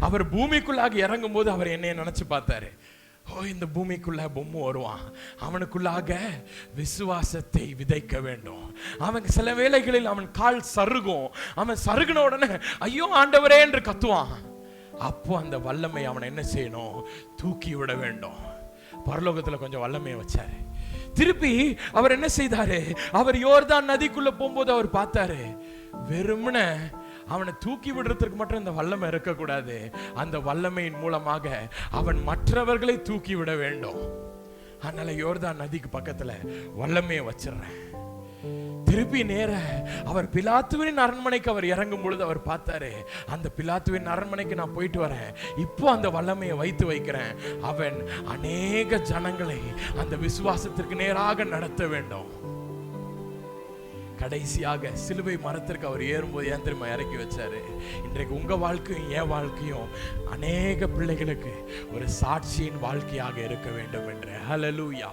அவர் பூமிக்குள்ளாக இறங்கும் போது அவர் என்னைய நினைச்சு பார்த்தாரு. இந்த பூமிக்குள்ள பொம்மை வருவான், அவனுக்குள்ளாக விசுவாசத்தை விதைக்க வேண்டும். அவன் சில வேளைகளில் அவன் கால் சருகும், அவன் சருகின உடனே ஐயோ ஆண்டவரே என்று கத்துவான். அப்போ அந்த வல்லமை அவனை என்ன செய்யணும்? தூக்கி விட வேண்டும். பரலோகத்துல கொஞ்சம் வல்லமையை வச்சாரு. திருப்பி அவர் என்ன செய்தாரு? அவர் யோர்தான் நதிக்குள்ள போகும்போது அவர் பார்த்தாரு, வெறுமன அவனை தூக்கி விடுறதுக்கு மட்டும் இந்த வல்லமை இருக்கக்கூடாது, அந்த வல்லமையின் மூலமாக அவன் மற்றவர்களை தூக்கி விட வேண்டும். அதனால யோர்தான் நதிக்கு பக்கத்துல வல்லமையை வச்சிடறேன். திருப்பி நேர அவர் பிலாத்துவின் அரண்மனைக்கு அவர் இறங்கும் பொழுது அவர் பார்த்தாரு, அந்த பிலாத்துவின் அரண்மனைக்கு நான் போயிட்டு வரேன், இப்போ அந்த வல்லமையை வைத்து வைக்கிறேன். அவன் அநேக ஜனங்களை அந்த விசுவாசத்திற்கு நேராக நடத்த வேண்டும். கடைசியாக சிலுவை மரத்திற்கு அவர் ஏறும்போது ஏன் தெரியுமா இறக்கி வச்சாரு? இன்றைக்கு உங்க வாழ்க்கையும் என் வாழ்க்கையும் அநேக பிள்ளைகளுக்கு ஒரு சாட்சியின் வாழ்க்கையாக இருக்க வேண்டும் என்று. ஹல்லேலூயா.